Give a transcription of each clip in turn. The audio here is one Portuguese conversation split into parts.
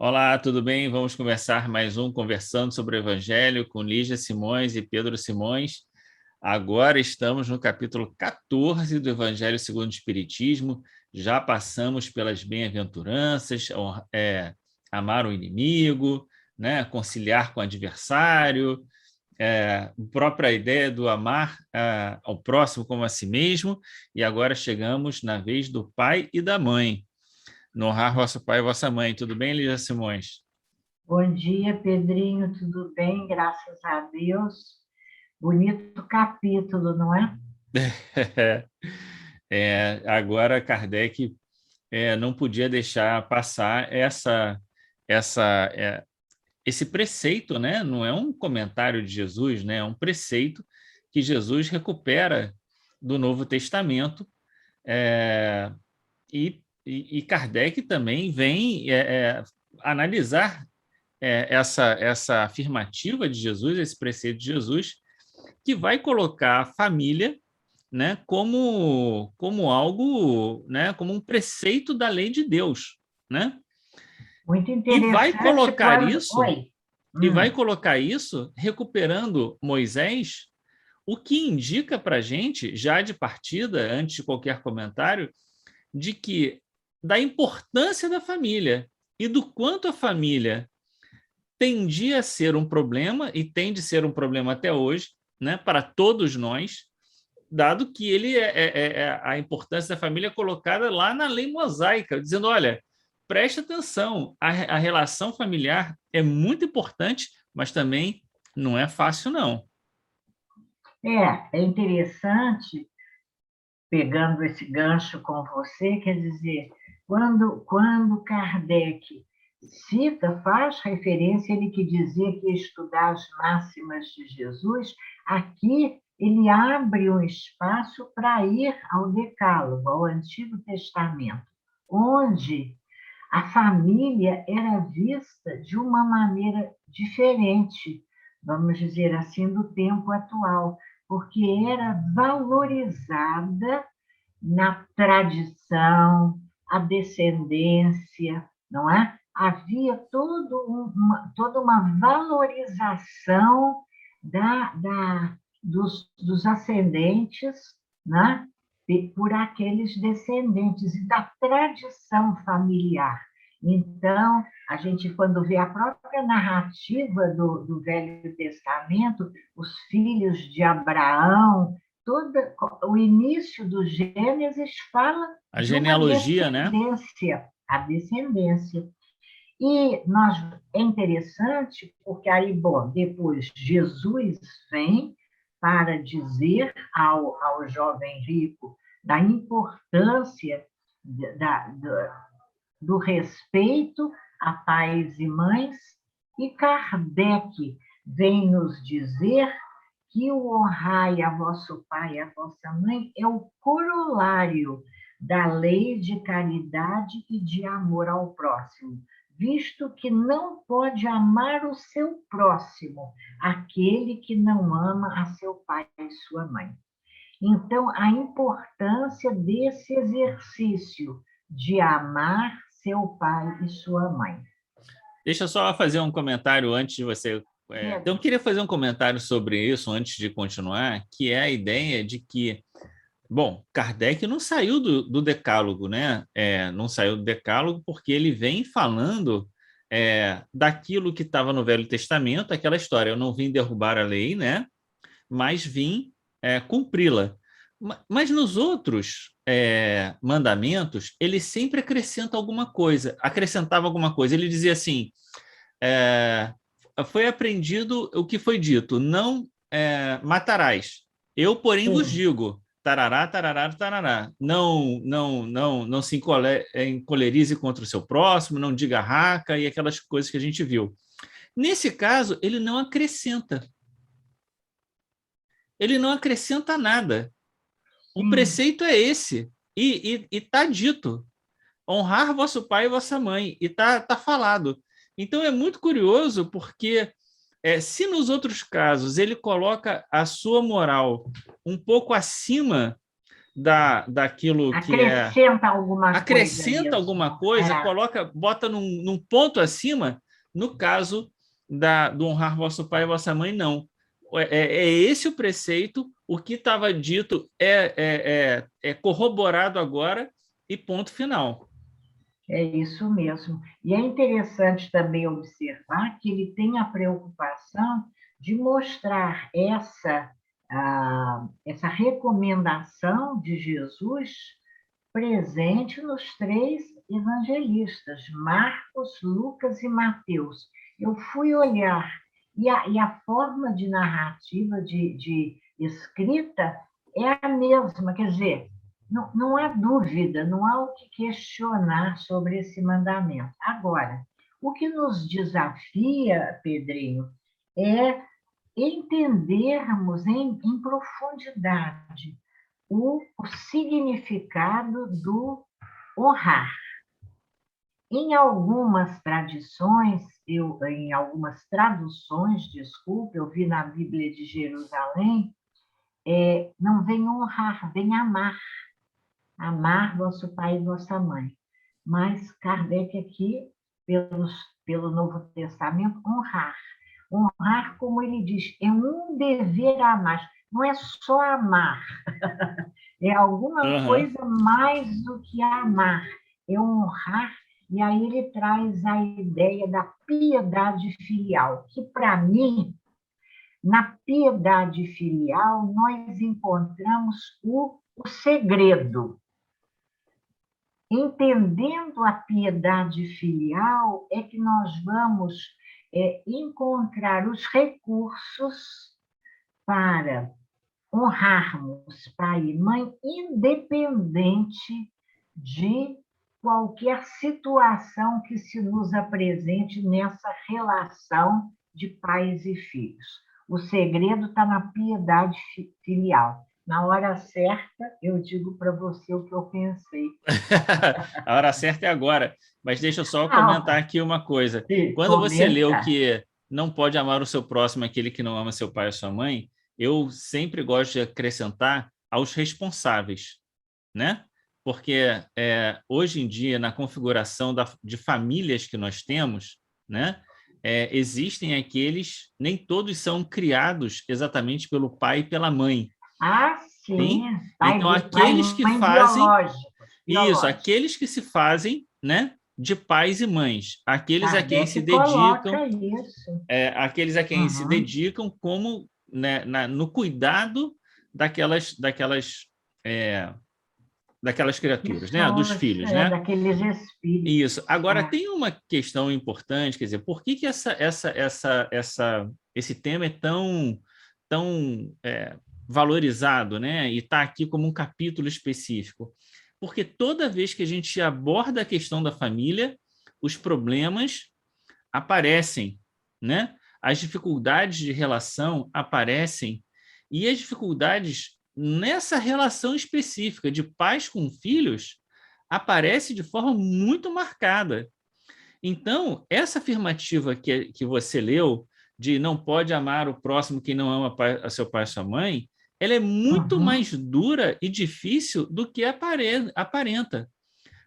Olá, tudo bem? Vamos começar mais um Conversando sobre o Evangelho com Lígia Simões e Pedro Simões. Agora estamos no capítulo 14 do Evangelho segundo o Espiritismo. Já passamos pelas bem-aventuranças, amar o inimigo, né? Conciliar com o adversário, a própria ideia do amar ao próximo como a si mesmo. E agora chegamos na vez do pai e da mãe. No honrar vosso pai e vossa mãe. Tudo bem, Lígia Simões? Bom dia, Pedrinho, tudo bem? Graças a Deus. Bonito capítulo, não é? Agora, Kardec não podia deixar passar essa, é, esse preceito, né? Não é um comentário de Jesus, né? É um preceito que Jesus recupera do Novo Testamento, e Kardec também vem analisar essa afirmativa de Jesus, esse preceito de Jesus, que vai colocar a família, né, como algo, né, como um preceito da lei de Deus, né? Muito E vai interessante colocar quando. isso, Oi. e vai colocar isso recuperando Moisés, o que indica para a gente, já de partida, antes de qualquer comentário, de que da importância da família e do quanto a família tendia a ser um problema e tende a ser um problema até hoje, né, para todos nós, dado que a importância da família é colocada lá na lei mosaica, dizendo, olha, preste atenção, a relação familiar é muito importante, mas também não é fácil, não. É interessante, pegando esse gancho com você, quer dizer, quando Kardec faz referência, ele que dizia que ia estudar as máximas de Jesus, aqui ele abre um espaço para ir ao Decálogo, ao Antigo Testamento, onde a família era vista de uma maneira diferente, vamos dizer assim, do tempo atual, porque era valorizada na tradição, a descendência, não é? Havia toda uma valorização dos ascendentes, né? Por aqueles descendentes e da tradição familiar. Então, a gente, quando vê a própria narrativa do Velho Testamento, os filhos de Abraão, o início do Gênesis fala A de uma genealogia, né? descendência, a descendência. E é interessante, porque aí, bom, depois Jesus vem para dizer ao jovem rico da importância do respeito a pais e mães, e Kardec vem nos dizer que o honrai a vosso pai e a vossa mãe é o corolário da lei de caridade e de amor ao próximo, visto que não pode amar o seu próximo, aquele que não ama a seu pai e sua mãe. Então, a importância desse exercício de amar seu pai e sua mãe. Deixa eu só fazer um comentário antes de você. Então, eu queria fazer um comentário sobre isso antes de continuar, que é a ideia de que, bom, Kardec não saiu do Decálogo, né? Não saiu do Decálogo porque ele vem falando daquilo que estava no Velho Testamento, aquela história, eu não vim derrubar a lei, né? Mas vim cumpri-la. Mas nos outros mandamentos, ele sempre acrescentava alguma coisa. Ele dizia assim, é, foi aprendido o que foi dito, não matarás. Eu, porém, vos Sim. digo, tarará, tarará, tarará, não se encolerize contra o seu próximo, não diga raca e aquelas coisas que a gente viu. Nesse caso, ele não acrescenta. Ele não acrescenta nada. O Sim. preceito é esse. E está dito. Honrar vosso pai e vossa mãe. E tá falado. Então é muito curioso porque se nos outros casos ele coloca a sua moral um pouco acima daquilo que é... Acrescenta alguma coisa Acrescenta mesmo. alguma coisa, bota num ponto acima, no caso do honrar vosso pai e vossa mãe, não. É esse o preceito, o que estava dito é corroborado agora e ponto final. É isso mesmo. E é interessante também observar que ele tem a preocupação de mostrar essa recomendação de Jesus presente nos três evangelistas, Marcos, Lucas e Mateus. Eu fui olhar, e a forma de narrativa, de escrita, é a mesma, quer dizer, não há dúvida, não há o que questionar sobre esse mandamento. Agora, o que nos desafia, Pedrinho, é entendermos em profundidade o significado do honrar. Em algumas tradições, em algumas traduções, desculpe, eu vi na Bíblia de Jerusalém, não vem honrar, vem amar. Amar vosso pai e vossa mãe. Mas Kardec aqui, pelo Novo Testamento, honrar. Honrar, como ele diz, é um dever a mais. Não é só amar, é alguma coisa mais do que amar. É honrar, e aí ele traz a ideia da piedade filial, que para mim, na piedade filial, nós encontramos o segredo. Entendendo a piedade filial, é que nós vamos encontrar os recursos para honrarmos pai e mãe, independente de qualquer situação que se nos apresente nessa relação de pais e filhos. O segredo está na piedade filial. Na hora certa, eu digo para você o que eu pensei. A hora certa é agora. Mas deixa eu só comentar aqui uma coisa. Quando você leu que não pode amar o seu próximo aquele que não ama seu pai ou sua mãe, eu sempre gosto de acrescentar aos responsáveis, né? Porque hoje em dia, na configuração de famílias que nós temos, né, existem aqueles, nem todos são criados exatamente pelo pai e pela mãe. Ah, sim. Então, aqueles que fazem... Isso, aqueles que se fazem, né, de pais e mães, aqueles a quem se dedicam... aqueles a quem se dedicam como, né, no cuidado daquelas criaturas, né? Dos filhos, né? Daqueles espíritos. Isso. Agora, tem uma questão importante, quer dizer, por que esse tema é tão valorizado, né? E está aqui como um capítulo específico? Porque toda vez que a gente aborda a questão da família, os problemas aparecem, né? As dificuldades de relação aparecem, e as dificuldades nessa relação específica de pais com filhos aparece de forma muito marcada. Então, essa afirmativa que você leu, de não pode amar o próximo quem não ama a seu pai e sua mãe, ela é muito mais dura e difícil do que aparenta.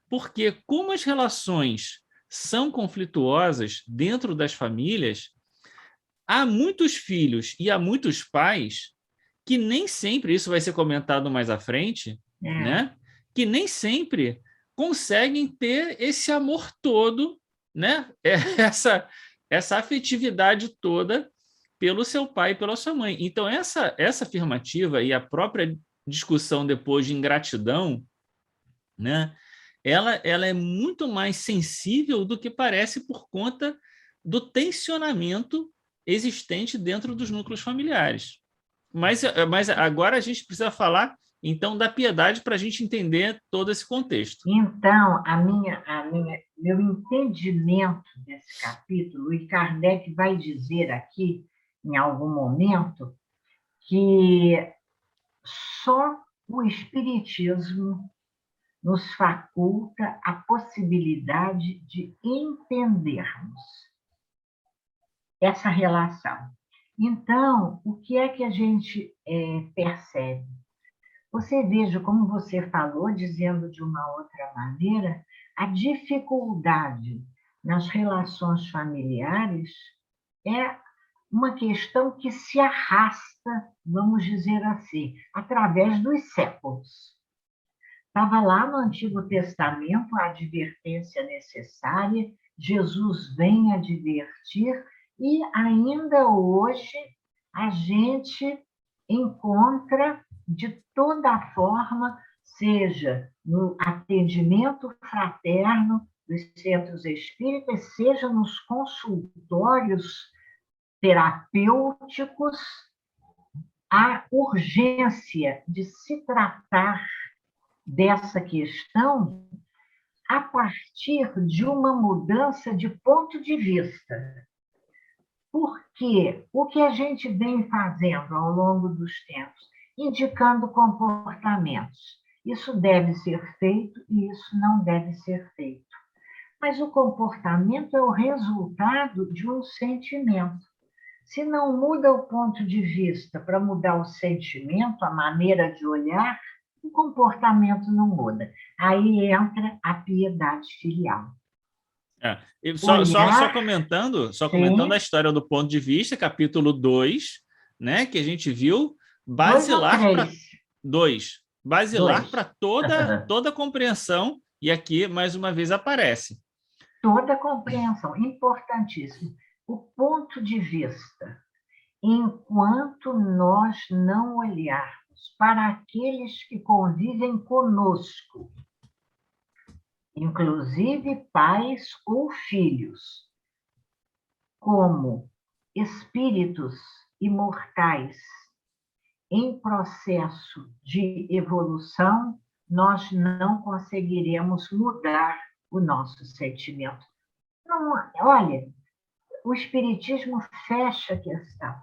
Porque como as relações são conflituosas dentro das famílias, há muitos filhos e há muitos pais que nem sempre, isso vai ser comentado mais à frente, né? Que nem sempre conseguem ter esse amor todo, né? Essa afetividade toda pelo seu pai e pela sua mãe. Então, essa afirmativa e a própria discussão depois de ingratidão, né? Ela é muito mais sensível do que parece por conta do tensionamento existente dentro dos núcleos familiares. Mas agora a gente precisa falar, então, da piedade para a gente entender todo esse contexto. Então, meu entendimento desse capítulo, e Kardec vai dizer aqui, em algum momento, que só o Espiritismo nos faculta a possibilidade de entendermos essa relação. Então, o que é que a gente percebe? Você veja, como você falou, dizendo de uma outra maneira, a dificuldade nas relações familiares é uma questão que se arrasta, vamos dizer assim, através dos séculos. Estava lá no Antigo Testamento a advertência necessária, Jesus vem advertir, e ainda hoje a gente encontra de toda forma, seja no atendimento fraterno dos centros espíritas, seja nos consultórios terapêuticos, a urgência de se tratar dessa questão a partir de uma mudança de ponto de vista. Porque o que a gente vem fazendo ao longo dos tempos, indicando comportamentos. Isso deve ser feito e isso não deve ser feito. Mas o comportamento é o resultado de um sentimento. Se não muda o ponto de vista para mudar o sentimento, a maneira de olhar, o comportamento não muda. Aí entra a piedade filial. Só comentando a história do ponto de vista, capítulo 2, né, que a gente viu, basilar para toda compreensão, e aqui, mais uma vez, aparece. Toda compreensão, importantíssimo. O ponto de vista, enquanto nós não olharmos para aqueles que convivem conosco, inclusive pais ou filhos, como espíritos imortais em processo de evolução, nós não conseguiremos mudar o nosso sentimento. Não, olha, o Espiritismo fecha a questão.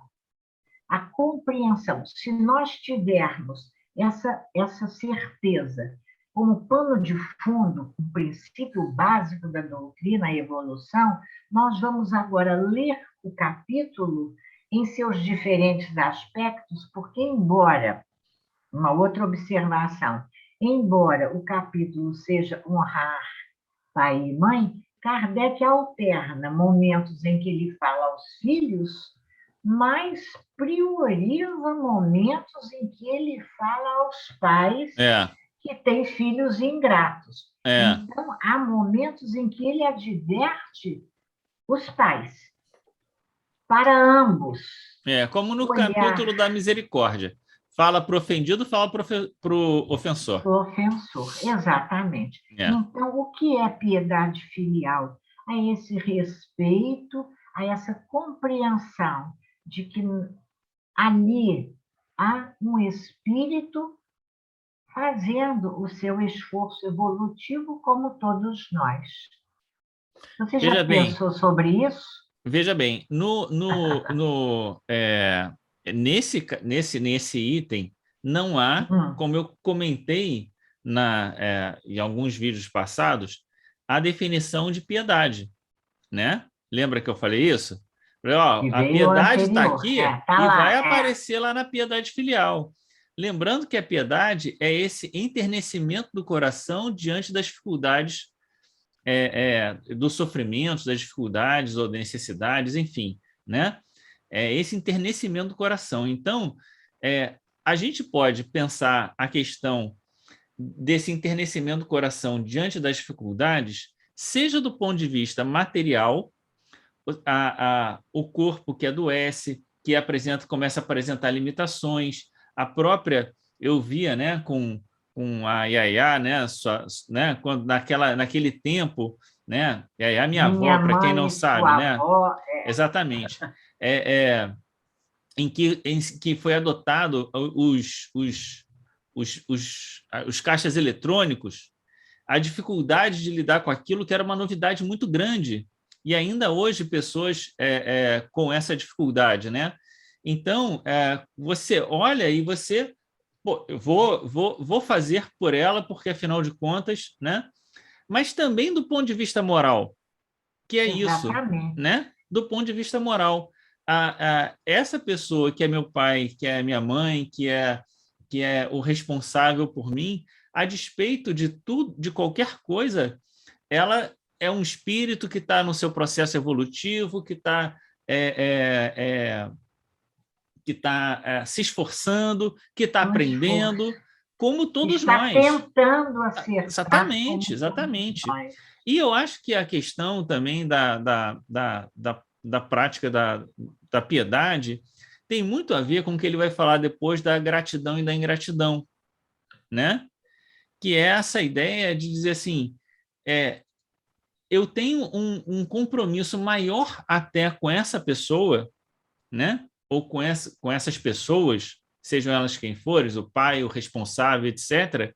A compreensão, se nós tivermos essa certeza como pano de fundo, um princípio básico da doutrina, a evolução, nós vamos agora ler o capítulo em seus diferentes aspectos, porque embora, uma outra observação, embora o capítulo seja honrar pai e mãe, Kardec alterna momentos em que ele fala aos filhos, mas prioriza momentos em que ele fala aos pais que têm filhos ingratos. Então, há momentos em que ele adverte os pais, para ambos. Como no capítulo da misericórdia. Fala para o ofendido, fala para o ofensor. Para o ofensor, exatamente. Então, o que é piedade filial? É esse respeito, a essa compreensão de que ali há um espírito fazendo o seu esforço evolutivo como todos nós. Você já pensou sobre isso? Veja bem, nesse item, não há, como eu comentei em alguns vídeos passados, a definição de piedade, né? Lembra que eu falei isso? A piedade está aqui e vai aparecer lá na piedade filial. Lembrando que a piedade é esse enternecimento do coração diante das dificuldades, dos sofrimentos, das dificuldades ou das necessidades, enfim, né? É esse enternecimento do coração. Então, a gente pode pensar a questão desse enternecimento do coração diante das dificuldades, seja do ponto de vista material, o corpo que adoece, que começa a apresentar limitações, a própria, eu via, né, com a Yaya, né, quando naquele tempo, né, Yaya, minha avó, para quem não sabe, né, exatamente, em que foi adotado os caixas eletrônicos, a dificuldade de lidar com aquilo, que era uma novidade muito grande, e ainda hoje pessoas com essa dificuldade, né? Então, você olha e você, eu vou fazer por ela, porque afinal de contas, né? Mas também do ponto de vista moral, que é Exatamente. isso, né? Do ponto de vista moral, essa pessoa que é meu pai, que é minha mãe, que é que é o responsável por mim, a despeito de tudo, de qualquer coisa, ela é um espírito que está no seu processo evolutivo, que está se esforçando, que está Um esforço. aprendendo, como todos Está nós. tentando acertar. Exatamente, exatamente. E eu acho que a questão também da prática da piedade tem muito a ver com o que ele vai falar depois da gratidão e da ingratidão, né? Que é essa ideia de dizer assim, eu tenho um compromisso maior até com essa pessoa, né? Ou com essas pessoas, sejam elas quem forem, o pai, o responsável, etc.,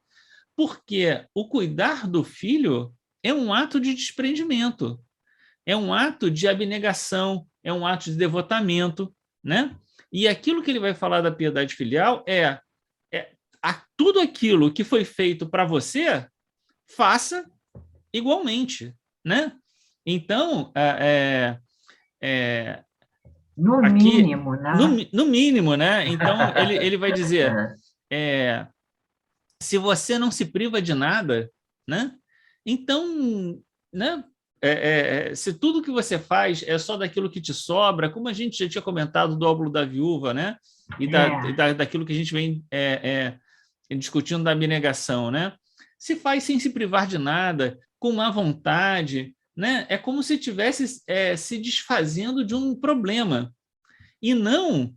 porque o cuidar do filho é um ato de desprendimento, é um ato de abnegação, é um ato de devotamento, né? E aquilo que ele vai falar da piedade filial é tudo aquilo que foi feito para você, faça igualmente, né? Então, no aqui, mínimo, né? no mínimo, né? Então, ele vai dizer, se você não se priva de nada, né? Então, né? Se tudo que você faz é só daquilo que te sobra, como a gente já tinha comentado do óbolo da viúva, né? E daquilo que a gente vem discutindo da abnegação, né? Se faz sem se privar de nada, com má vontade, né? É como se estivesse se desfazendo de um problema e não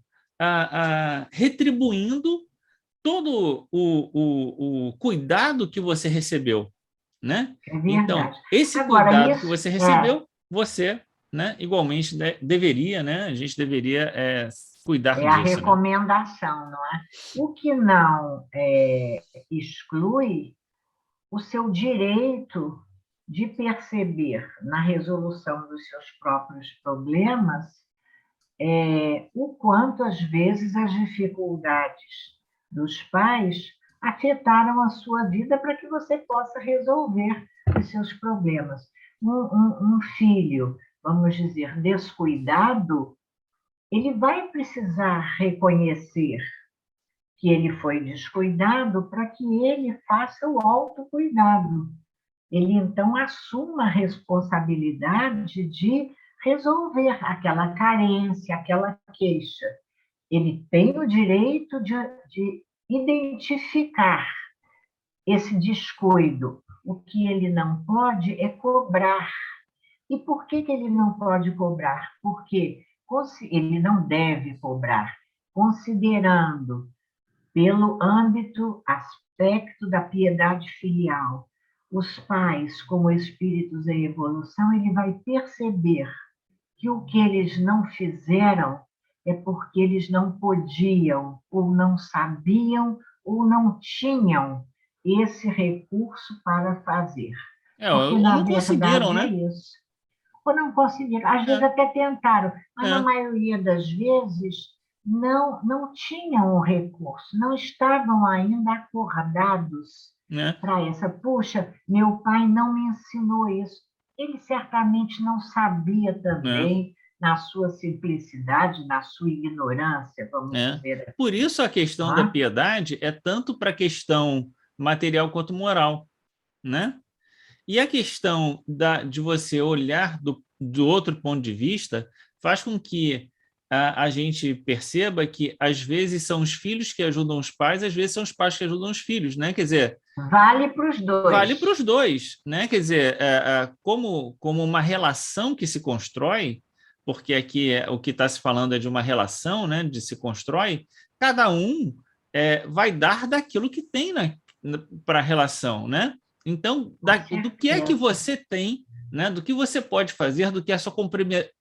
retribuindo todo o cuidado que você recebeu, né? Então, esse Agora, cuidado que você recebeu, você, né, igualmente deveria, né? A gente deveria cuidar disso. É a recomendação, né? Não é? O que não exclui o seu direito de perceber na resolução dos seus próprios problemas o quanto, às vezes, as dificuldades dos pais afetaram a sua vida para que você possa resolver os seus problemas. Um filho, vamos dizer, descuidado, ele vai precisar reconhecer que ele foi descuidado para que ele faça o autocuidado. Ele, então, assuma a responsabilidade de resolver aquela carência, aquela queixa. Ele tem o direito de identificar esse descuido. O que ele não pode é cobrar. E por que ele não pode cobrar? Porque ele não deve cobrar, considerando pelo aspecto da piedade filial. Os pais, como espíritos em evolução, ele vai perceber que o que eles não fizeram é porque eles não podiam, ou não sabiam, ou não tinham esse recurso para fazer. Porque, ou na não verdade, conseguiram, né? isso. Ou não conseguiram. Às vezes até tentaram, mas na maioria das vezes não tinham o recurso, não estavam ainda acordados para essa. Puxa, meu pai não me ensinou isso. Ele certamente não sabia também, na sua simplicidade, na sua ignorância, vamos dizer assim. Por isso a questão da piedade é tanto para a questão material quanto moral, né? E a questão de você olhar do outro ponto de vista faz com que a gente perceba que, às vezes, são os filhos que ajudam os pais, às vezes são os pais que ajudam os filhos, né? Quer dizer... Vale para os dois. Vale para os dois, né? Quer dizer, como uma relação que se constrói, porque aqui o que está se falando é de uma relação, né? De se constrói, cada um vai dar daquilo que tem para a relação, né? Então, do que é que você tem, né? Do que você pode fazer, do que a sua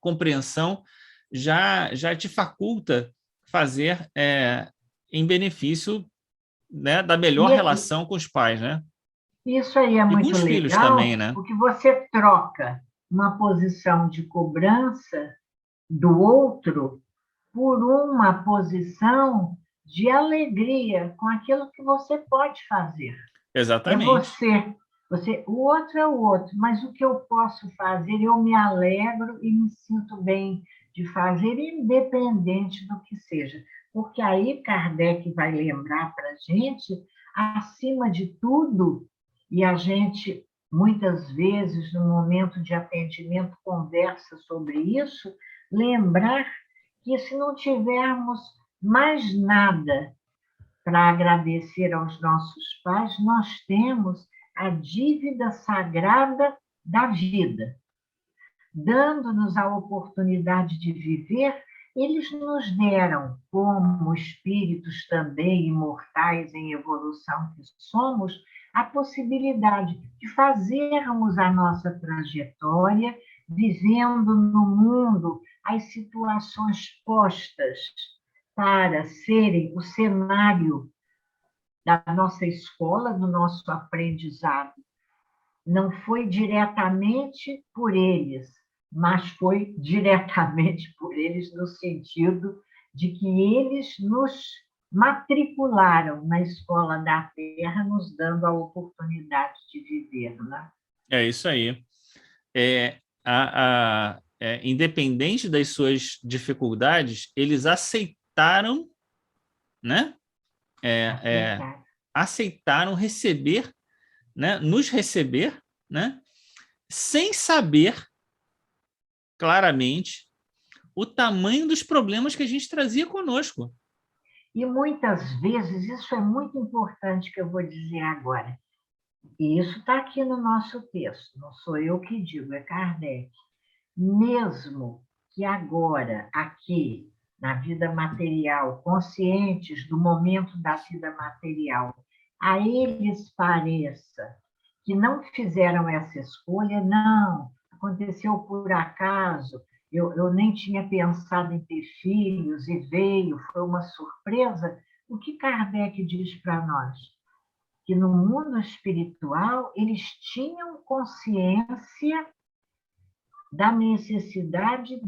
compreensão já te faculta fazer em benefício, né, da melhor relação com os pais, né? Isso aí é muito legal, filhos também, né? Porque você troca uma posição de cobrança do outro por uma posição de alegria com aquilo que você pode fazer. Exatamente. É o outro é o outro, mas o que eu posso fazer, eu me alegro e me sinto bem de fazer, independente do que seja. porque aí Kardec vai lembrar para a gente, acima de tudo, e a gente, muitas vezes, no momento de atendimento, conversa sobre isso, lembrar que se não tivermos mais nada para agradecer aos nossos pais, nós temos a dívida sagrada da vida. Dando-nos a oportunidade de viver, eles nos deram, como espíritos também imortais em evolução que somos, a possibilidade de fazermos a nossa trajetória, vivendo no mundo as situações postas para serem o cenário da nossa escola, do nosso aprendizado. Não foi diretamente por eles, mas foi diretamente por eles no sentido de que eles nos matricularam na escola da Terra, nos dando a oportunidade de viver, né? É isso aí. Independente das suas dificuldades, eles aceitaram, né? Aceitaram receber, né? Nos receber, né? Sem saber claramente o tamanho dos problemas que a gente trazia conosco. E muitas vezes, isso é muito importante que eu vou dizer agora, e isso está aqui no nosso texto, não sou eu que digo, é Kardec. Mesmo que agora, aqui, na vida material, conscientes do momento da vida material, a eles pareça que não fizeram essa escolha, não, aconteceu por acaso, eu nem tinha pensado em ter filhos e veio, foi uma surpresa. O que Kardec diz para nós? Que no mundo espiritual eles tinham consciência da necessidade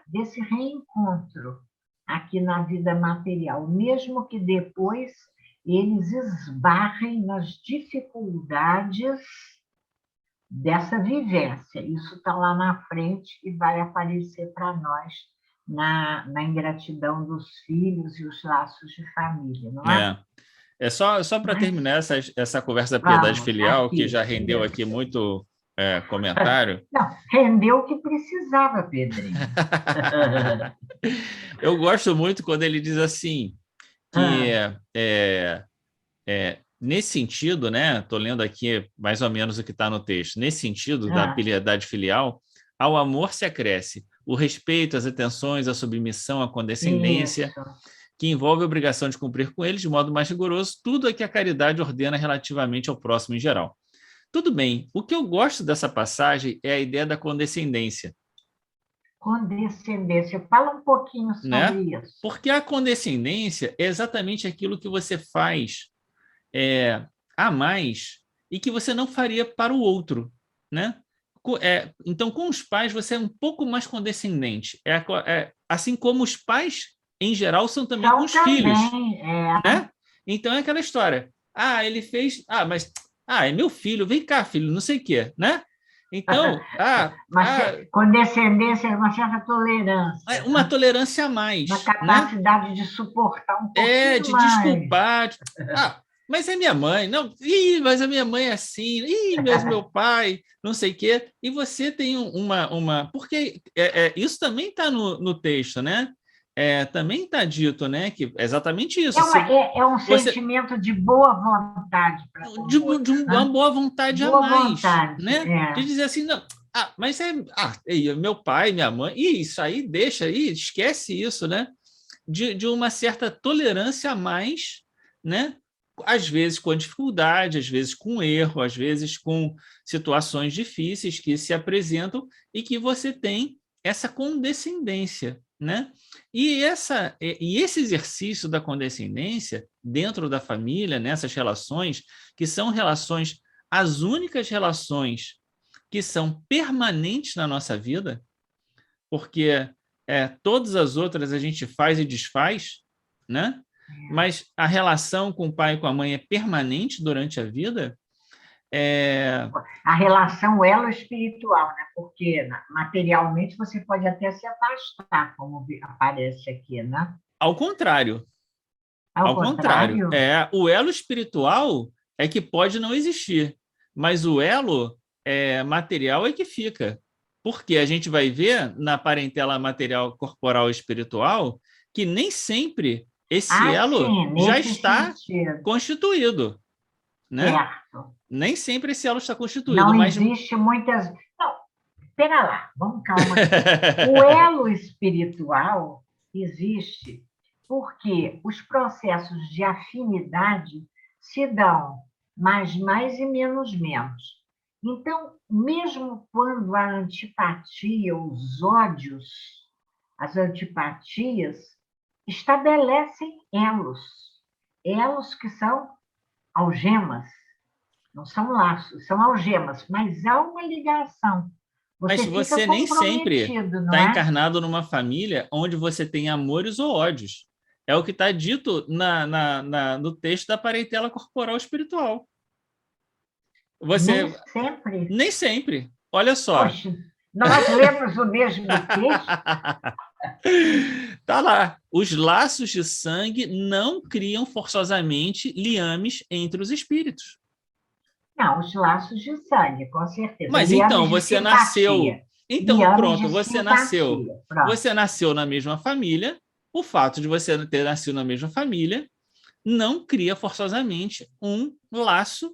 desse reencontro aqui na vida material, mesmo que depois eles esbarrem nas dificuldades dessa vivência. Isso está lá na frente e vai aparecer para nós na ingratidão dos filhos e os laços de família, não é? Só para terminar essa conversa da piedade filial, que já rendeu aqui muito comentário. Não, rendeu o que precisava, Pedrinho. Eu gosto muito quando ele diz assim, que nesse sentido, né? Estou lendo aqui mais ou menos o que está no texto. Nesse sentido da piedade filial, ao amor se acresce o respeito, as atenções, a submissão, a condescendência, que envolve a obrigação de cumprir com eles de modo mais rigoroso tudo o que a caridade ordena relativamente ao próximo em geral. Tudo bem, o que eu gosto dessa passagem é a ideia da condescendência. Condescendência, fala um pouquinho sobre isso. Porque a condescendência é exatamente aquilo que você faz a mais e que você não faria para o outro, né? Então, com os pais, você é um pouco mais condescendente. Assim como os pais, em geral, são também com os filhos. Né? Então, é aquela história. Ele fez... mas... é meu filho. Vem cá, filho. Não sei o quê, né? Então... condescendência é uma certa tolerância. Uma tolerância a mais. Uma capacidade, né, de suportar um pouquinho de mais. Desculpar. Mas é minha mãe. Não, mas a minha mãe é assim. Mas meu pai, não sei o quê. E você tem uma... Porque isso também está no texto, né? Também está dito, né? Que é exatamente isso. É um sentimento de boa vontade. De uma boa vontade a mais. Né? De dizer assim, não... mas meu pai, minha mãe... isso aí, deixa aí, esquece isso, né? De uma certa tolerância a mais, né? Às vezes com dificuldade, às vezes com erro, às vezes com situações difíceis que se apresentam e que você tem essa condescendência, né? E esse exercício da condescendência dentro da família, nessas relações, que são relações, as únicas relações que são permanentes na nossa vida, porque todas as outras a gente faz e desfaz, né? Mas a relação com o pai e com a mãe é permanente durante a vida. A relação elo espiritual, né? Porque materialmente você pode até se afastar, como aparece aqui, né? Ao contrário. Ao contrário. contrário? O elo espiritual é que pode não existir, mas o elo material é que fica. Porque a gente vai ver na parentela material, corporal e espiritual que nem sempre esse elo sim, já nesse está sentido. constituído, né? Certo. Nem sempre esse elo está constituído, Não mas... existe muitas... Não, espera lá, vamos calma aqui. O elo espiritual existe porque os processos de afinidade se dão mais e menos menos. Então, mesmo quando a antipatia, os ódios, as antipatias estabelecem elos, elos que são algemas, não são laços, são algemas, mas há uma ligação. Mas Você fica você nem sempre comprometido, não está é? encarnado numa família onde você tem amores ou ódios. É o que está dito no texto da parentela corporal espiritual. Nem Você sempre. nem sempre. Olha só. Poxa, nós lemos o mesmo texto? Tá lá. Os laços de sangue não criam forçosamente liames entre os espíritos. Não, os laços de sangue, com certeza. Mas então, Liames de você nasceu. simpatia. Então, Liames pronto, de você nasceu. simpatia. Pronto. Você nasceu na mesma família. O fato de você ter nascido na mesma família não cria forçosamente um laço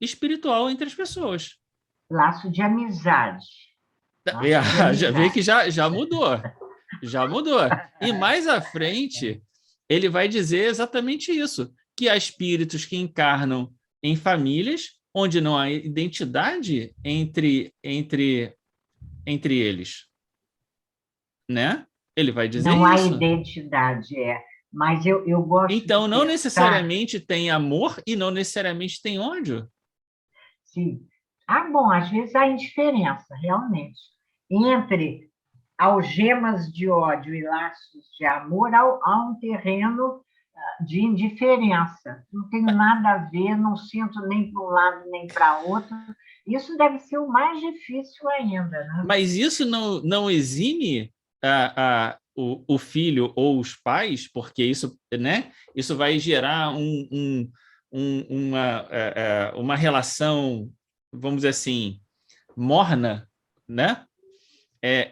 espiritual entre as pessoas. Laço de amizade. Já vê que já mudou. Já mudou. E mais à frente, ele vai dizer exatamente isso, que há espíritos que encarnam em famílias onde não há identidade entre eles, né? Ele vai dizer Não há isso. identidade, mas eu gosto Então, de não pensar... necessariamente tem amor e não necessariamente tem ódio. Sim. Bom, às vezes há indiferença, realmente, entre algemas de ódio e laços de amor, há um terreno de indiferença. Não tenho nada a ver, não sinto nem para um lado nem para outro. Isso deve ser o mais difícil ainda, né? Mas isso não exime o filho ou os pais, porque isso, né, isso vai gerar uma relação, vamos dizer assim, morna, né?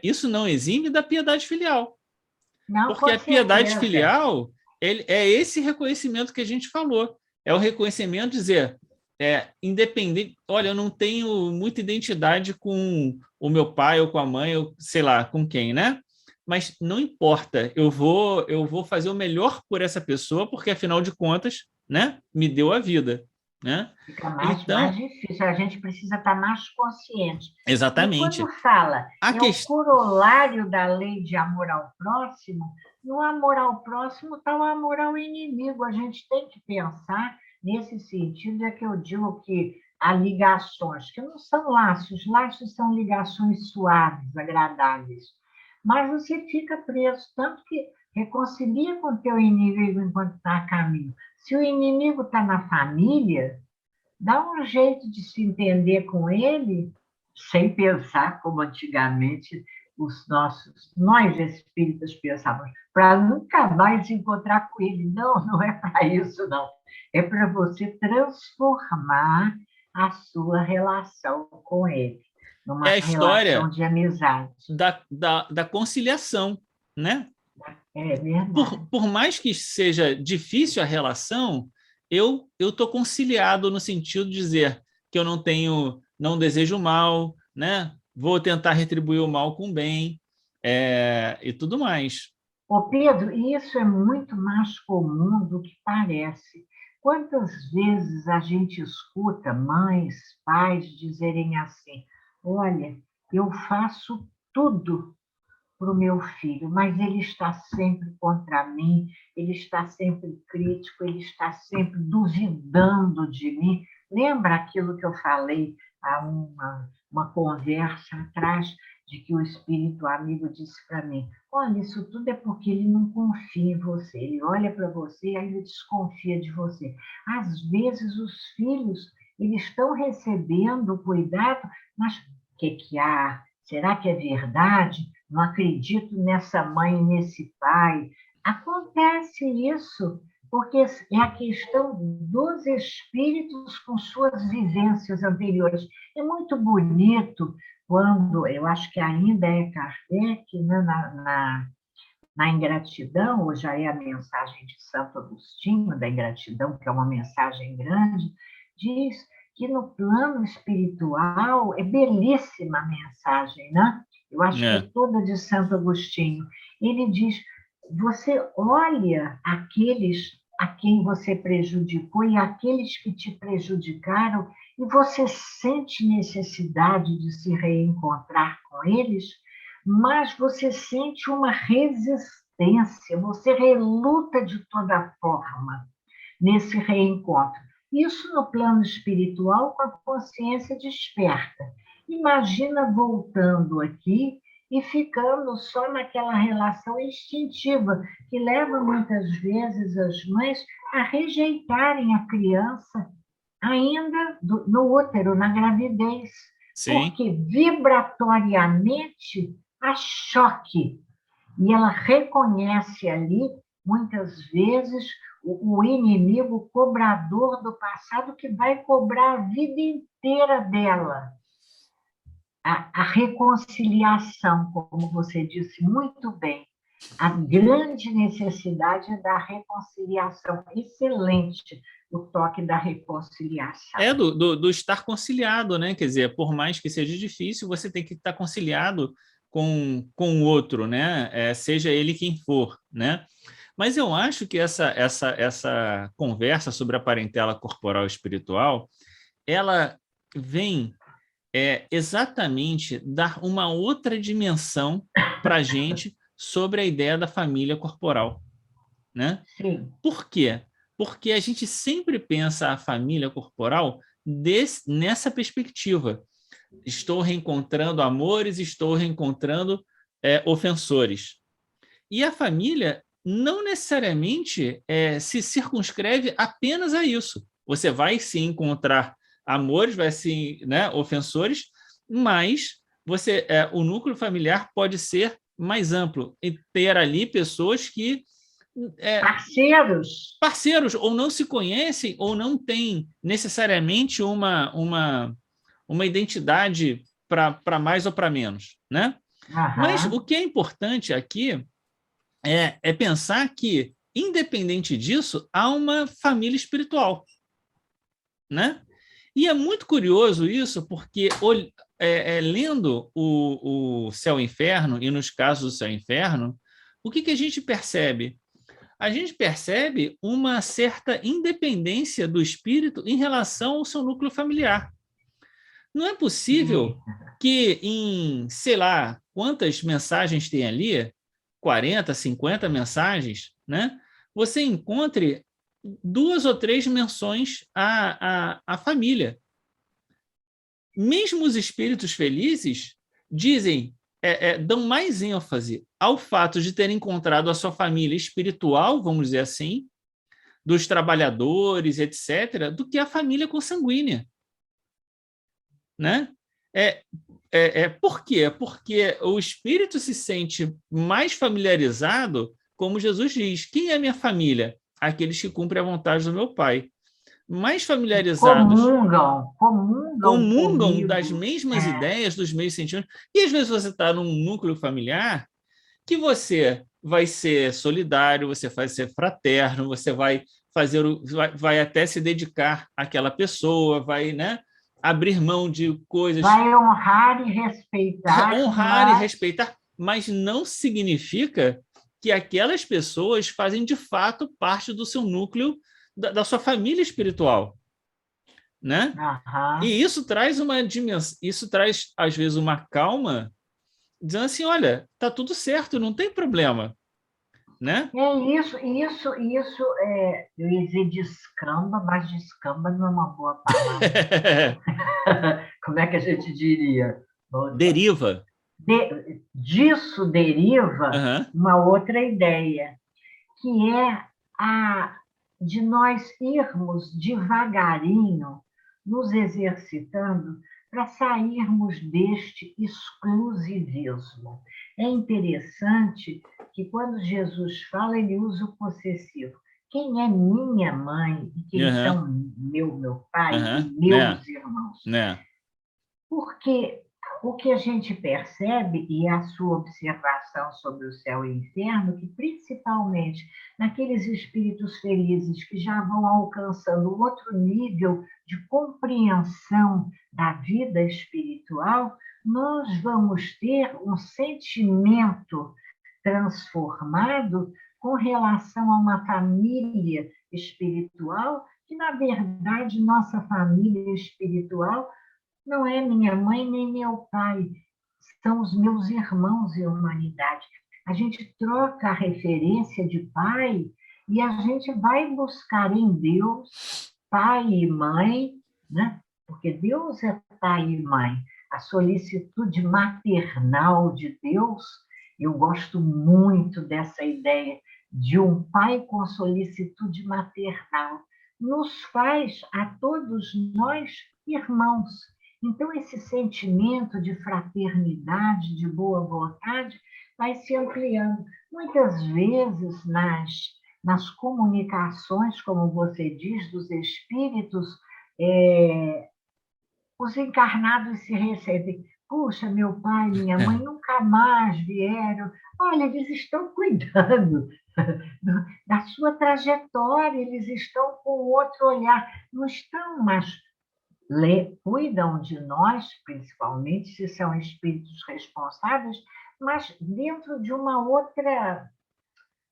Isso não exime da piedade filial. Não, Porque com a piedade certeza. filial é esse reconhecimento que a gente falou. É o reconhecimento de dizer, independente, olha, eu não tenho muita identidade com o meu pai ou com a mãe, ou sei lá, com quem, né? Mas não importa, eu vou fazer o melhor por essa pessoa, porque afinal de contas, né, me deu a vida, né? Fica mais Então, difícil, a gente precisa estar mais consciente. E exatamente. quando fala A o questão corolário da lei de amor ao próximo, no amor ao próximo está o amor ao inimigo. A gente tem que pensar nesse sentido, é que eu digo que há ligações, que não são laços, laços são ligações suaves, agradáveis, mas você fica preso, tanto que reconcilia com o teu inimigo enquanto está a caminho. Se o inimigo está na família, dá um jeito de se entender com ele, sem pensar como antigamente nós espíritas pensávamos, para nunca mais encontrar com ele. Não, não é para isso, não. É para você transformar a sua relação com ele numa a relação história de amizade. da conciliação, né? É verdade. Por mais que seja difícil a relação, eu estou conciliado no sentido de dizer que eu não desejo mal, né? Vou tentar retribuir o mal com o bem, e tudo mais. Ô Pedro, isso é muito mais comum do que parece. Quantas vezes a gente escuta mães, pais dizerem assim: olha, eu faço tudo para o meu filho, mas ele está sempre contra mim, ele está sempre crítico, ele está sempre duvidando de mim. Lembra aquilo que eu falei há uma conversa atrás, de que o espírito amigo disse para mim: olha, isso tudo é porque ele não confia em você, ele olha para você e aí ele desconfia de você. Às vezes os filhos, eles estão recebendo cuidado, mas o que há? Será que é verdade? Não acredito nessa mãe e nesse pai. Acontece isso, porque é a questão dos espíritos com suas vivências anteriores. É muito bonito quando, eu acho que ainda é Kardec, né, na ingratidão, ou já é a mensagem de Santo Agostinho, da ingratidão, que é uma mensagem grande, diz que no plano espiritual, é belíssima a mensagem, né? Eu acho que é É, toda de Santo Agostinho. Ele diz: você olha aqueles a quem você prejudicou e aqueles que te prejudicaram, e você sente necessidade de se reencontrar com eles, mas você sente uma resistência, você reluta de toda forma nesse reencontro. Isso no plano espiritual, com a consciência desperta. Imagina voltando aqui e ficando só naquela relação instintiva, que leva muitas vezes as mães a rejeitarem a criança ainda no útero, na gravidez, sim. porque vibratoriamente há choque. E ela reconhece ali, muitas vezes, o inimigo cobrador do passado que vai cobrar a vida inteira dela. A reconciliação, como você disse muito bem, a grande necessidade é da reconciliação. Excelente o toque da reconciliação. É do estar conciliado, né? Quer dizer, por mais que seja difícil, você tem que estar conciliado com o outro, né? Seja ele quem for, né? Mas eu acho que essa conversa sobre a parentela corporal e espiritual, ela vem exatamente dar uma outra dimensão para a gente sobre a ideia da família corporal, né? Sim. Por quê? Porque a gente sempre pensa a família corporal nessa perspectiva. Estou reencontrando amores, estou reencontrando ofensores. E a família não necessariamente se circunscreve apenas a isso. Você vai se encontrar amores, vai se, né, ofensores, mas o núcleo familiar pode ser mais amplo e ter ali pessoas que Parceiros. parceiros ou não se conhecem ou não têm necessariamente uma identidade para mais ou para menos, né? Mas o Aham. que é importante aqui é pensar que, independente disso, há uma família espiritual, né? E é muito curioso isso, porque lendo o Céu e Inferno, e nos casos do Céu e Inferno, o que a gente percebe? A gente percebe uma certa independência do espírito em relação ao seu núcleo familiar. Não é possível Sim. que em, sei lá, quantas mensagens tem ali, 40, 50 mensagens, né? Você encontre 2 ou 3 menções à família. Mesmo os espíritos felizes dizem, dão mais ênfase ao fato de ter encontrado a sua família espiritual, vamos dizer assim, dos trabalhadores, etc., do que a família consanguínea, né? Por quê? Porque o espírito se sente mais familiarizado, como Jesus diz: quem é minha família? Aqueles que cumprem a vontade do meu Pai. Mais familiarizados, Comungam comungam das comigo. mesmas ideias, dos mesmos sentimentos. E às vezes você está num núcleo familiar que você vai ser solidário, você vai ser fraterno, você vai até se dedicar àquela pessoa, vai, né, abrir mão de coisas, Vai honrar e respeitar, honrar e mas respeitar, mas não significa que aquelas pessoas fazem de fato parte do seu núcleo, da sua família espiritual, né? aham. E isso traz uma dimensão, isso traz às vezes uma calma, dizendo assim, olha, tá tudo certo, não tem problema, né? Eu ia dizer descamba, mas descamba não é uma boa palavra. Como é que a gente diria? Deriva. Disso deriva Uhum. uma outra ideia, que é a de nós irmos devagarinho nos exercitando para sairmos deste exclusivismo. É interessante que quando Jesus fala, ele usa o possessivo. Quem é minha mãe e quem são meu pai e meus irmãos? Porque o que a gente percebe, e a sua observação sobre o céu e o inferno, que principalmente naqueles espíritos felizes que já vão alcançando outro nível de compreensão da vida espiritual, nós vamos ter um sentimento transformado com relação a uma família espiritual, que, na verdade, nossa família espiritual não é minha mãe nem meu pai, são os meus irmãos em humanidade. A gente troca a referência de pai e a gente vai buscar em Deus pai e mãe, né? Porque Deus é pai e mãe. A solicitude maternal de Deus, eu gosto muito dessa ideia de um pai com solicitude maternal. Nos faz a todos nós irmãos. Então, esse sentimento de fraternidade, de boa vontade, vai se ampliando. Muitas vezes, nas comunicações, como você diz, dos espíritos, os encarnados se recebem. Puxa, meu pai, minha mãe nunca mais vieram. Olha, eles estão cuidando da sua trajetória, eles estão com outro olhar. Não estão mais... cuidam de nós, principalmente se são espíritos responsáveis, mas dentro de uma outra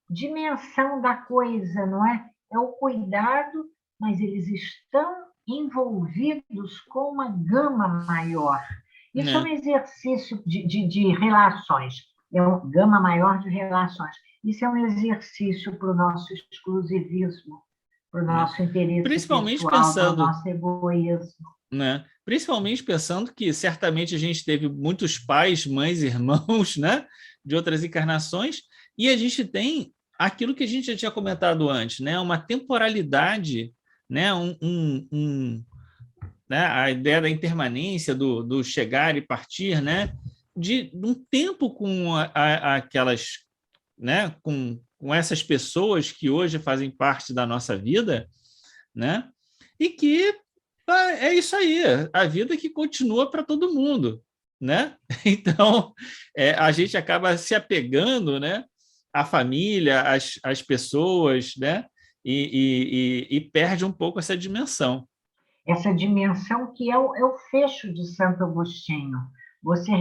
dimensão da coisa, não é? É o cuidado, mas eles estão envolvidos com uma gama maior. Isso é um exercício de relações, é uma gama maior de relações. Isso é um exercício para o nosso exclusivismo, para o nosso interesse principalmente pessoal, para o nosso egoísmo. Né? Principalmente pensando que certamente a gente teve muitos pais, mães, irmãos, né? De outras encarnações, e a gente tem aquilo que a gente já tinha comentado antes, né? Uma temporalidade, né? Né? A ideia da impermanência, do chegar e partir, né? De um tempo com aquelas, né? Com essas pessoas que hoje fazem parte da nossa vida, né? E que é isso aí, a vida que continua para todo mundo, né? Então, a gente acaba se apegando, né? À família, às pessoas, né? E perde um pouco essa dimensão. Essa dimensão que é o fecho de Santo Agostinho. Você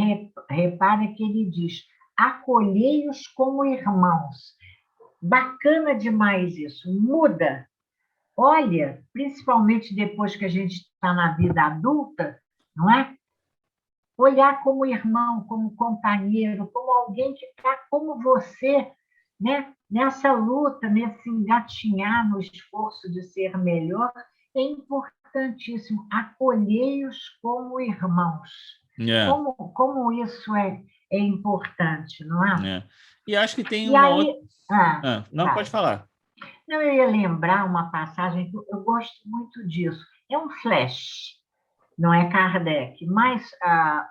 repara que ele diz: acolhei-os como irmãos. Bacana demais isso, muda. Olha, principalmente depois que a gente está na vida adulta, não é? Olhar como irmão, como companheiro, como alguém que está como você, né? Nessa luta, nesse engatinhar no esforço de ser melhor, é importantíssimo. Acolhei-os como irmãos. Como isso é importante, não é? E acho que tem outra... não, pode falar. Não, eu ia lembrar uma passagem que eu gosto muito disso. É um flash, não é Kardec, mas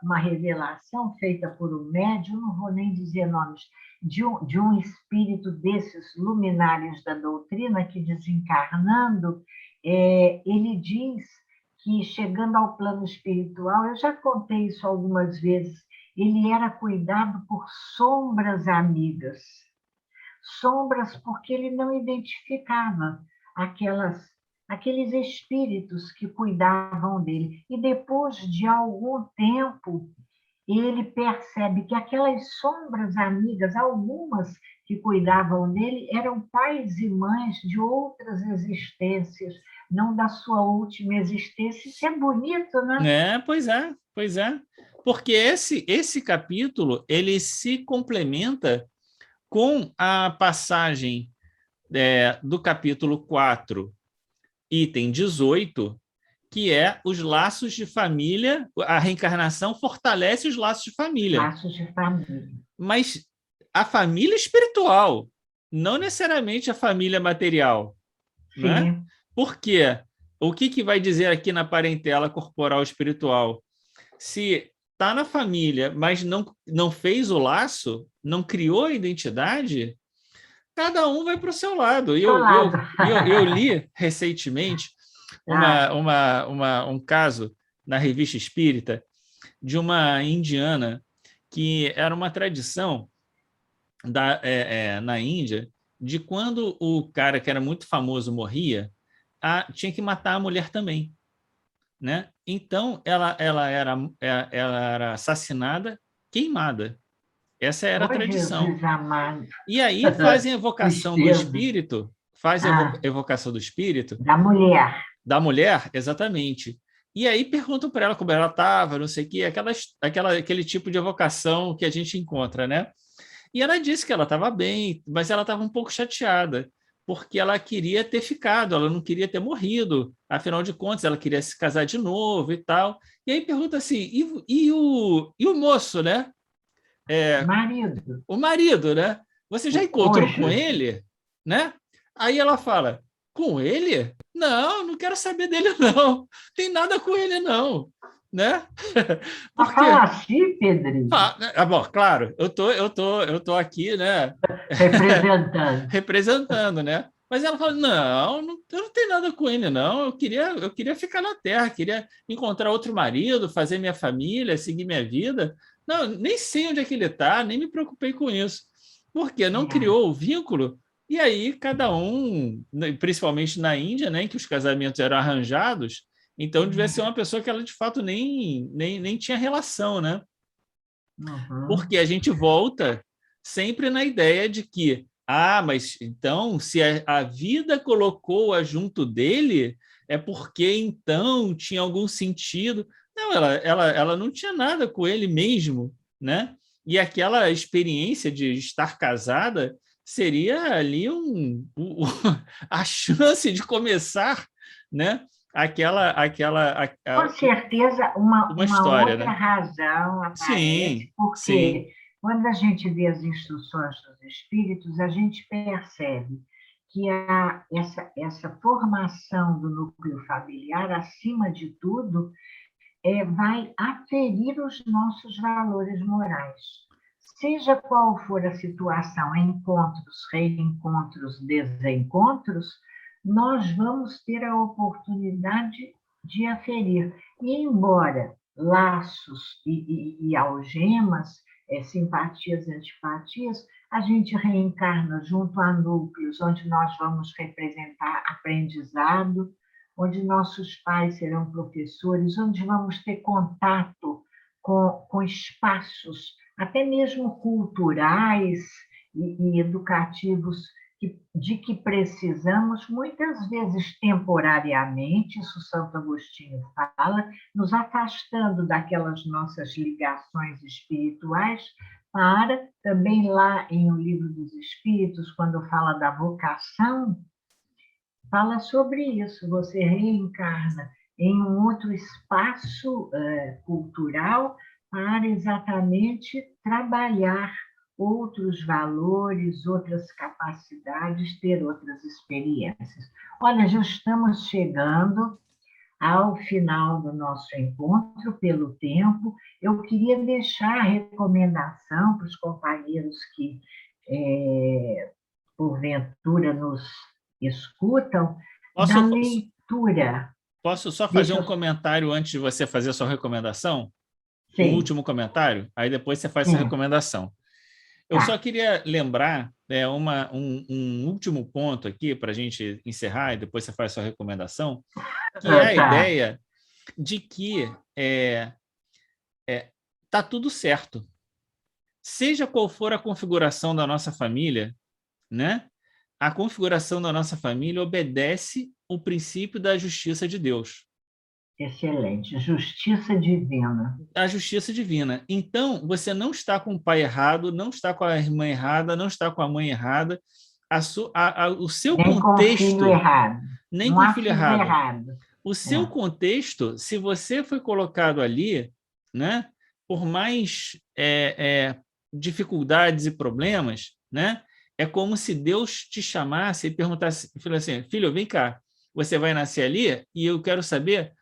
uma revelação feita por um médium, não vou nem dizer nomes, de um espírito desses luminares da doutrina que, desencarnando, ele diz que, chegando ao plano espiritual, eu já contei isso algumas vezes, ele era cuidado por sombras amigas, porque ele não identificava aqueles espíritos que cuidavam dele. E depois de algum tempo, ele percebe que aquelas sombras amigas, algumas que cuidavam dele, eram pais e mães de outras existências, não da sua última existência. Isso é bonito, né? Pois é. Porque esse capítulo, ele se complementa com a passagem do capítulo 4, item 18, que é os laços de família, a reencarnação fortalece os laços de família. Laços de família. Mas a família espiritual, não necessariamente a família material. Sim. Né? Por quê? o que vai dizer aqui na parentela corporal espiritual? Se está na família, mas não fez o laço, não criou a identidade, cada um vai para o seu lado. Eu li recentemente um caso na Revista Espírita de uma indiana que era uma tradição na Índia de quando o cara que era muito famoso morria, tinha que matar a mulher também, né? Então ela era assassinada, queimada. Essa era a tradição. E aí fazem evocação do espírito, evocação do espírito. Da mulher. Da mulher, exatamente. E aí perguntam para ela como ela estava, não sei o quê, aquele tipo de evocação que a gente encontra, né? E ela disse que ela estava bem, mas ela estava um pouco chateada, porque ela queria ter ficado, ela não queria ter morrido. Afinal de contas, ela queria se casar de novo e tal. E aí pergunta assim, e o moço, né? Marido. O marido, né? Você já encontrou com ele? Né? Aí ela fala, com ele? Não quero saber dele, não. Tem nada com ele, não. Né? Porque... Fala assim, Pedrinho. Bom, claro, eu tô aqui, né? Representando, né? Mas ela fala, eu não tenho nada com ele, não. Eu queria ficar na Terra, queria encontrar outro marido, fazer minha família, seguir minha vida. Não, nem sei onde é que ele está, nem me preocupei com isso. Porque não criou o vínculo, e aí cada um, principalmente na Índia, né, em que os casamentos eram arranjados, então devia ser uma pessoa que ela de fato nem tinha relação, né? Porque a gente volta sempre na ideia de que, mas então, se a vida colocou-a junto dele, é porque então tinha algum sentido. Não, ela não tinha nada com ele mesmo, né? E aquela experiência de estar casada seria ali a chance de começar, né? Com certeza, uma história, outra né? razão aparece, porque quando a gente vê as instruções dos espíritos, a gente percebe que essa formação do núcleo familiar, acima de tudo, vai aferir os nossos valores morais. Seja qual for a situação, encontros, reencontros, desencontros, nós vamos ter a oportunidade de aferir. E embora laços e algemas, simpatias e antipatias, a gente reencarna junto a núcleos onde nós vamos representar aprendizado, onde nossos pais serão professores, onde vamos ter contato com espaços, até mesmo culturais e educativos, de que precisamos, muitas vezes temporariamente, isso Santo Agostinho fala, nos afastando daquelas nossas ligações espirituais, para, também lá em O Livro dos Espíritos, quando fala da vocação, fala sobre isso, você reencarna em um outro espaço cultural para exatamente trabalhar outros valores, outras capacidades, ter outras experiências. Olha, já estamos chegando ao final do nosso encontro, pelo tempo. Eu queria deixar a recomendação para os companheiros que, porventura, nos escutam, da leitura. Posso só fazer um comentário antes de você fazer a sua recomendação? Sim. Um último comentário? Aí depois você faz a recomendação. Eu só queria lembrar um último ponto aqui para a gente encerrar e depois você faz a sua recomendação, que é a ideia de que tá tudo certo. Seja qual for a configuração da nossa família, né? A configuração da nossa família obedece o princípio da justiça de Deus. Excelente. Justiça divina. A justiça divina. Então, você não está com o pai errado, não está com a irmã errada, não está com a mãe errada. O seu nem contexto... Nem com o filho errado. Nem com o filho errado. O seu contexto, se você foi colocado ali, né, por mais dificuldades e problemas, né, é como se Deus te chamasse e perguntasse assim, filho, vem cá, você vai nascer ali e eu quero saber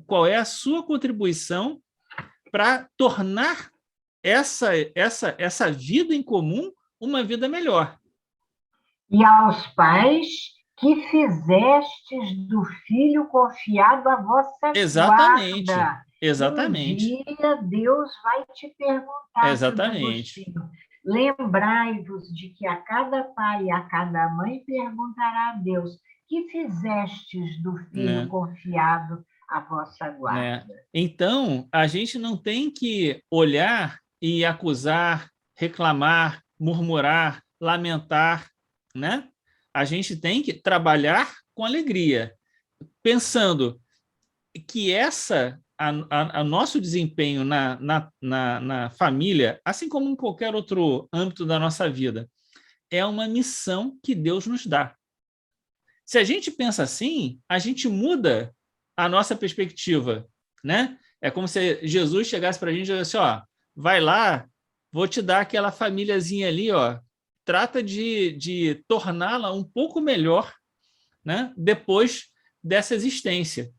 qual é a sua contribuição para tornar essa vida em comum uma vida melhor. E aos pais que fizestes do filho confiado a vossa Exatamente, guarda. exatamente. Um dia Deus vai te perguntar, Exatamente. Agostinho. Lembrai-vos de que a cada pai e a cada mãe perguntará a Deus: que fizestes do filho confiado à vossa guarda? Então, a gente não tem que olhar e acusar, reclamar, murmurar, lamentar, né? A gente tem que trabalhar com alegria, pensando que a nosso desempenho na família, assim como em qualquer outro âmbito da nossa vida, é uma missão que Deus nos dá. Se a gente pensa assim, a gente muda a nossa perspectiva, né? É como se Jesus chegasse para a gente e dissesse, ó, vai lá, vou te dar aquela famíliazinha ali, ó, trata de torná-la um pouco melhor, né? Depois dessa existência.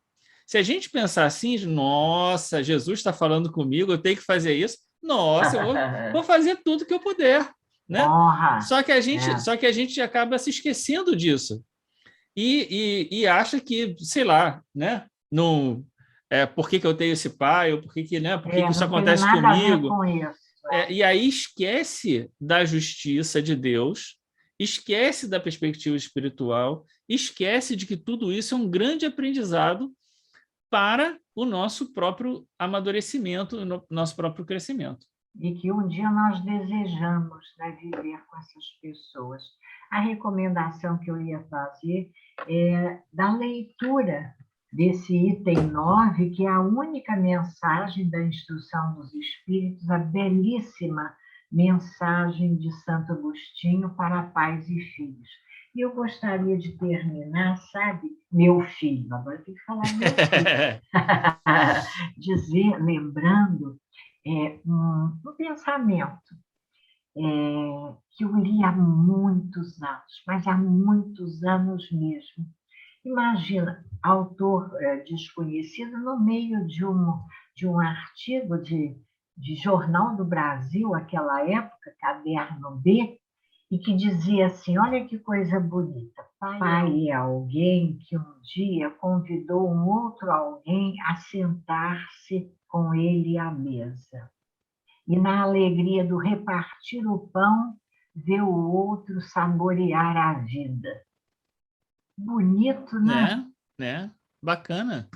Se a gente pensar assim, nossa, Jesus está falando comigo, eu tenho que fazer isso, nossa, eu vou fazer tudo que eu puder, né? Só que a gente acaba se esquecendo disso. E acha que, sei lá, né? Não, por que eu tenho esse pai, ou por que isso acontece comigo? E aí esquece da justiça de Deus, esquece da perspectiva espiritual, esquece de que tudo isso é um grande aprendizado para o nosso próprio amadurecimento, o nosso próprio crescimento. E que um dia nós desejamos, né, viver com essas pessoas. A recomendação que eu ia fazer é da leitura desse item 9, que é a única mensagem da Instrução dos Espíritos, a belíssima mensagem de Santo Agostinho para pais e filhos. E eu gostaria de terminar, sabe, meu filho, agora tem que falar meu filho, lembrando um pensamento que eu li há muitos anos, mas há muitos anos mesmo. Imagina, autor desconhecido no meio de um artigo de Jornal do Brasil, aquela época, Caderno B, e que dizia assim, olha que coisa bonita, pai é alguém que um dia convidou um outro alguém a sentar-se com ele à mesa. E na alegria do repartir o pão, ver o outro saborear a vida. Bonito, né? Bacana.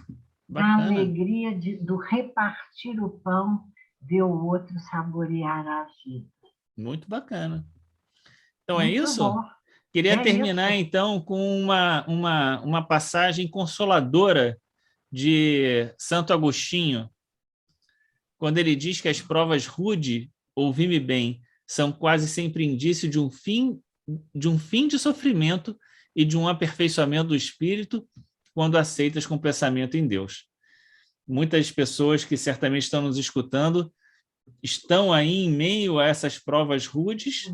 Na alegria do repartir o pão, ver o outro saborear a vida. Muito bacana. Então Muito é isso? Bom. Queria terminar, então, com uma passagem consoladora de Santo Agostinho, quando ele diz que as provas rude, ouvi-me bem, são quase sempre indício de um fim de sofrimento e de um aperfeiçoamento do espírito quando aceitas com pensamento em Deus. Muitas pessoas que certamente estão nos escutando estão aí em meio a essas provas rudes,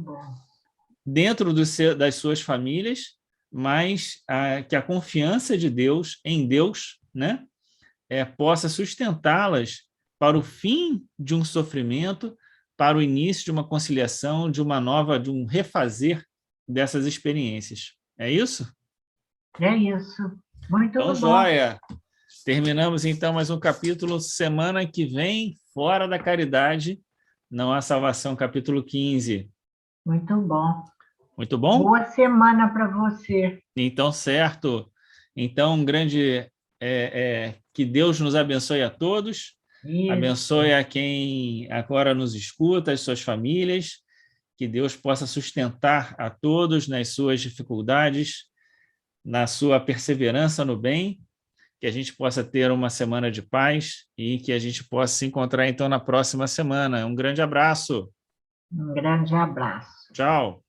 dentro das suas famílias, mas que a confiança de Deus, em Deus, né, possa sustentá-las para o fim de um sofrimento, para o início de uma conciliação, de um refazer dessas experiências. É isso? É isso. Muito então, bom. Joia. Terminamos, então, mais um capítulo. Semana que vem, Fora da Caridade, Não Há Salvação, capítulo 15. Muito bom. Muito bom? Boa semana para você. Então, certo. Então, um grande... que Deus nos abençoe a todos. Isso. Abençoe a quem agora nos escuta, as suas famílias. Que Deus possa sustentar a todos nas suas dificuldades, na sua perseverança no bem, que a gente possa ter uma semana de paz e que a gente possa se encontrar, então, na próxima semana. Um grande abraço. Um grande abraço. Tchau.